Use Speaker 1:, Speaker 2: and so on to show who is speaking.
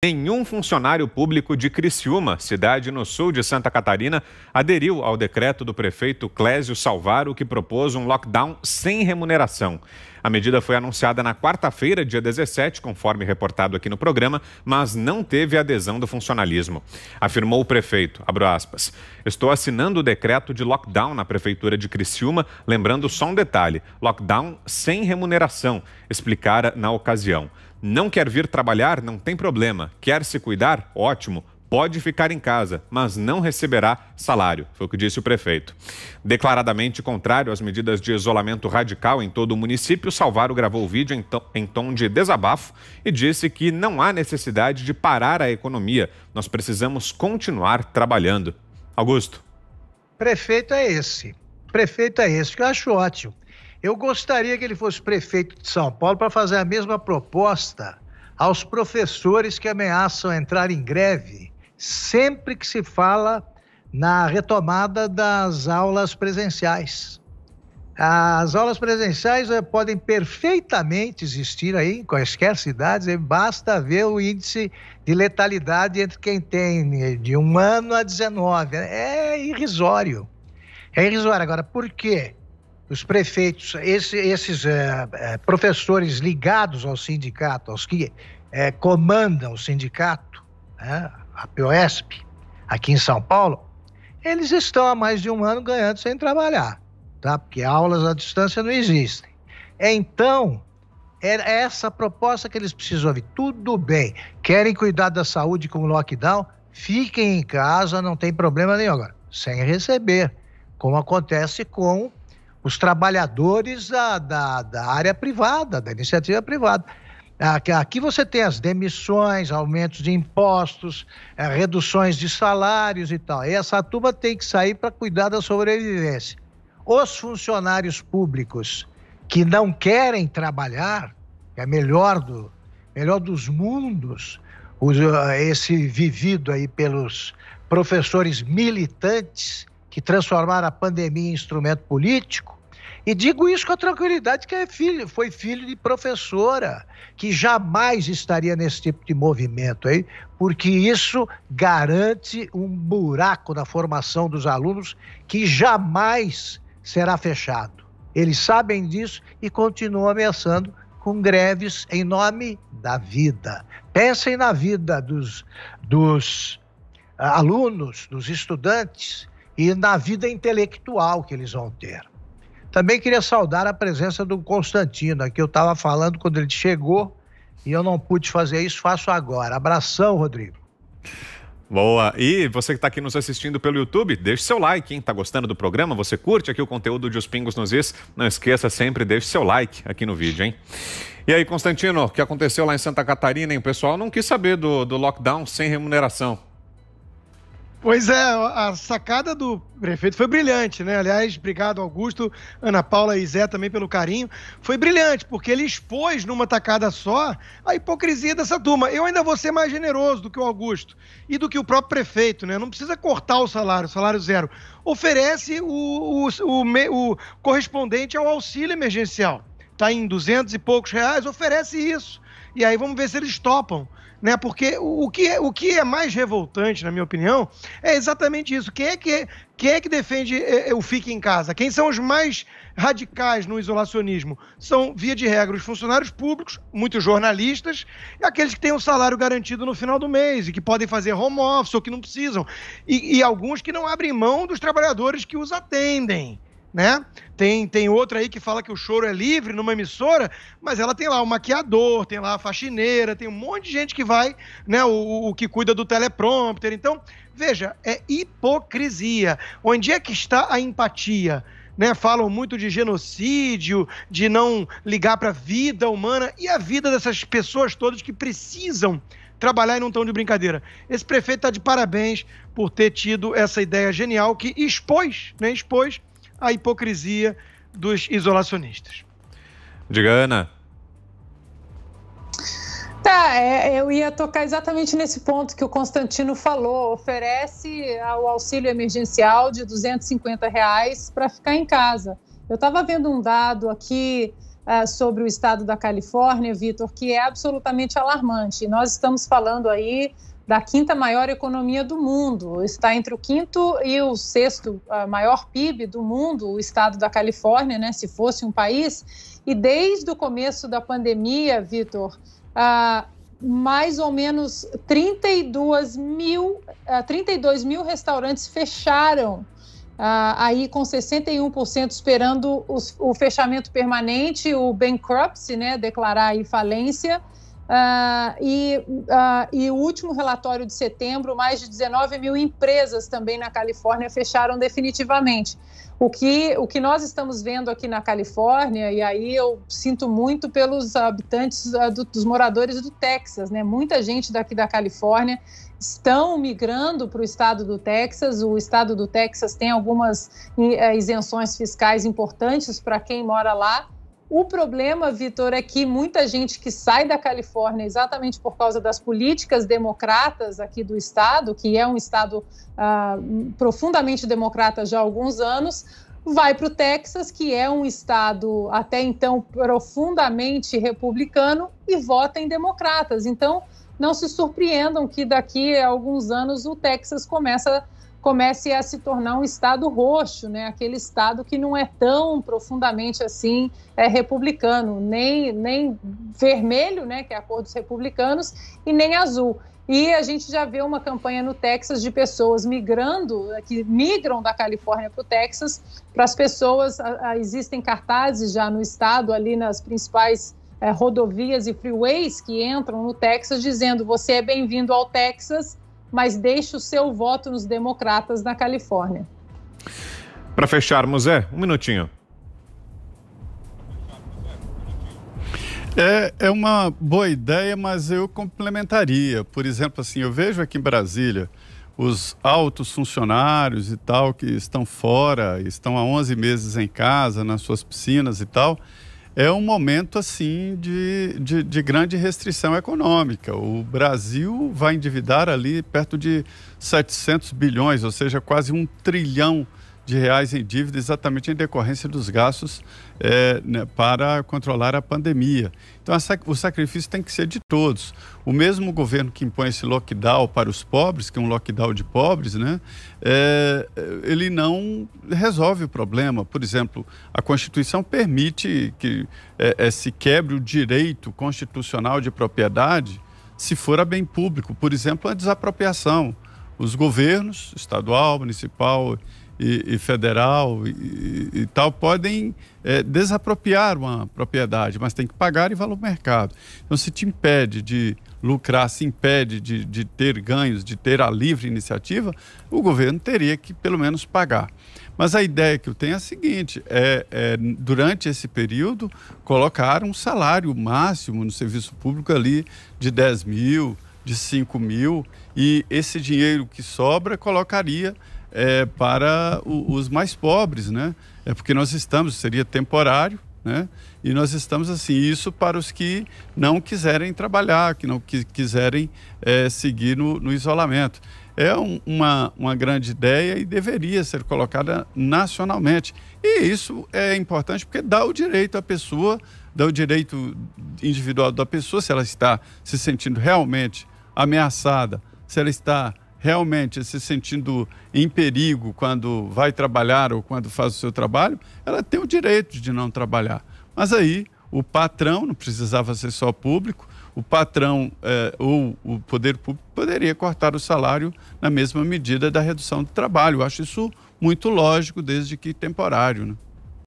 Speaker 1: Nenhum funcionário público de Criciúma, cidade no sul de Santa Catarina, aderiu ao decreto do prefeito Clésio Salvaro, que propôs um lockdown sem remuneração. A medida foi anunciada na quarta-feira, dia 17, conforme reportado aqui no programa, mas não teve adesão do funcionalismo. Afirmou o prefeito, abro aspas, estou assinando o decreto de lockdown na prefeitura de Criciúma, lembrando só um detalhe, lockdown sem remuneração, explicara na ocasião. Não quer vir trabalhar? Não tem problema. Quer se cuidar? Ótimo. Pode ficar em casa, mas não receberá salário, foi o que disse o prefeito. Declaradamente contrário às medidas de isolamento radical em todo o município, Salvaro gravou o vídeo em tom de desabafo e disse que não há necessidade de parar a economia. Nós precisamos continuar trabalhando. Augusto.
Speaker 2: Prefeito é esse, que eu acho ótimo. Eu gostaria que ele fosse prefeito de São Paulo para fazer a mesma proposta aos professores que ameaçam entrar em greve sempre que se fala na retomada das aulas presenciais. As aulas presenciais podem perfeitamente existir aí em quaisquer cidades, basta ver o índice de letalidade entre quem tem de 1 ano a 19. É irrisório. Agora, por quê? Os prefeitos, esses professores ligados ao sindicato, aos que comandam o sindicato, a POSP, aqui em São Paulo, eles estão há mais de 1 ano ganhando sem trabalhar, tá? Porque aulas à distância não existem. Então, é essa proposta que eles precisam ouvir. Tudo bem, querem cuidar da saúde com o lockdown? Fiquem em casa, não tem problema nenhum. Agora, sem receber, como acontece com os trabalhadores da área privada, da iniciativa privada. Aqui você tem as demissões, aumentos de impostos, reduções de salários e tal. E essa turma tem que sair para cuidar da sobrevivência. Os funcionários públicos que não querem trabalhar, que é melhor dos mundos, esse vivido aí pelos professores militantes que transformaram a pandemia em instrumento político. E digo isso com a tranquilidade que foi filho de professora, que jamais estaria nesse tipo de movimento aí, porque isso garante um buraco na formação dos alunos que jamais será fechado. Eles sabem disso e continuam ameaçando com greves em nome da vida. Pensem na vida dos alunos, dos estudantes e na vida intelectual que eles vão ter. Também queria saudar a presença do Constantino, aqui eu estava falando quando ele chegou e eu não pude fazer isso, faço agora. Abração, Rodrigo.
Speaker 1: Boa. E você que está aqui nos assistindo pelo YouTube, deixe seu like, hein? Tá gostando do programa? Você curte aqui o conteúdo de Os Pingos nos Is? Não esqueça sempre, deixe seu like aqui no vídeo, hein? E aí, Constantino, o que aconteceu lá em Santa Catarina, hein? O pessoal não quis saber do lockdown sem remuneração.
Speaker 3: Pois é, a sacada do prefeito foi brilhante, né? Aliás, obrigado Augusto, Ana Paula e Zé também pelo carinho. Foi brilhante, porque ele expôs numa tacada só a hipocrisia dessa turma. Eu ainda vou ser mais generoso do que o Augusto e do que o próprio prefeito, né? Não precisa cortar o salário zero. Oferece o correspondente ao auxílio emergencial. Está em 200 e poucos reais, oferece isso. E aí vamos ver se eles topam. Né? Porque o que é mais revoltante, na minha opinião, é exatamente isso. Quem é que defende o fique em casa? Quem são os mais radicais no isolacionismo? São, via de regra, os funcionários públicos, muitos jornalistas, e aqueles que têm um salário garantido no final do mês e que podem fazer home office ou que não precisam. E alguns que não abrem mão dos trabalhadores que os atendem. Né? Tem outra aí que fala que o choro é livre numa emissora, mas ela tem lá o maquiador, tem lá a faxineira, tem um monte de gente que vai, né? O que cuida do teleprompter. Então, veja, é hipocrisia. Onde é que está a empatia? Né? Falam muito de genocídio, de não ligar para a vida humana e a vida dessas pessoas todas que precisam trabalhar e não estão de brincadeira. Esse prefeito está de parabéns por ter tido essa ideia genial que expôs a hipocrisia dos isolacionistas.
Speaker 1: Diga, Ana.
Speaker 4: Eu ia tocar exatamente nesse ponto que o Constantino falou. Oferece o auxílio emergencial de R$ 250 para ficar em casa. Eu estava vendo um dado aqui sobre o estado da Califórnia, Vitor, que é absolutamente alarmante. Nós estamos falando aí da 5ª maior economia do mundo, está entre o 5º e o 6º maior PIB do mundo, o estado da Califórnia, né, se fosse um país, e desde o começo da pandemia, Vitor, mais ou menos 32 mil restaurantes fecharam, aí com 61% esperando o fechamento permanente, o bankruptcy, né, declarar aí falência. E o último relatório de setembro, mais de 19 mil empresas também na Califórnia fecharam definitivamente. O que nós estamos vendo aqui na Califórnia, e aí eu sinto muito pelos habitantes, dos moradores do Texas, né? Muita gente daqui da Califórnia estão migrando para o estado do Texas. O estado do Texas tem algumas isenções fiscais importantes para quem mora lá. O problema, Vitor, é que muita gente que sai da Califórnia exatamente por causa das políticas democratas aqui do estado, que é um estado profundamente democrata já há alguns anos, vai para o Texas, que é um estado até então profundamente republicano, e vota em democratas. Então, não se surpreendam que daqui a alguns anos o Texas comece a se tornar um estado roxo, né? Aquele estado que não é tão profundamente assim republicano, nem vermelho, né, que é a cor dos republicanos, e nem azul. E a gente já vê uma campanha no Texas de pessoas que migram da Califórnia para o Texas. Para as pessoas, existem cartazes já no estado, ali nas principais rodovias e freeways que entram no Texas, dizendo: você é bem-vindo ao Texas, mas deixe o seu voto nos democratas na Califórnia.
Speaker 1: Para fecharmos, um minutinho.
Speaker 5: É uma boa ideia, mas eu complementaria. Por exemplo, assim, eu vejo aqui em Brasília os altos funcionários e tal que estão fora, estão há 11 meses em casa, nas suas piscinas e tal. É um momento, assim, de grande restrição econômica. O Brasil vai endividar ali perto de 700 bilhões, ou seja, quase R$1 trilhão em dívida, exatamente em decorrência dos gastos para controlar a pandemia. Então, o sacrifício tem que ser de todos. O mesmo governo que impõe esse lockdown para os pobres, que é um lockdown de pobres, né, ele não resolve o problema. Por exemplo, a Constituição permite que se quebre o direito constitucional de propriedade se for a bem público. Por exemplo, a desapropriação. Os governos, estadual, municipal e federal e tal, podem desapropriar uma propriedade, mas tem que pagar e valor mercado. Então, se te impede de lucrar, se impede de ter ganhos, de ter a livre iniciativa, o governo teria que, pelo menos, pagar. Mas a ideia que eu tenho é a seguinte, durante esse período, colocar um salário máximo no serviço público ali de 10 mil, de 5 mil, e esse dinheiro que sobra colocaria para os mais pobres, né? Porque nós estamos, seria temporário, né? E nós estamos assim, isso para os que não quiserem trabalhar, que não quiserem seguir no isolamento. É uma grande ideia e deveria ser colocada nacionalmente. E isso é importante porque dá o direito à pessoa, dá o direito individual da pessoa, se ela está se sentindo realmente ameaçada, se ela está realmente se sentindo em perigo quando vai trabalhar ou quando faz o seu trabalho, ela tem o direito de não trabalhar. Mas aí o patrão, não precisava ser só público, o patrão ou o poder público poderia cortar o salário na mesma medida da redução do trabalho. Eu acho isso muito lógico, desde que temporário, né?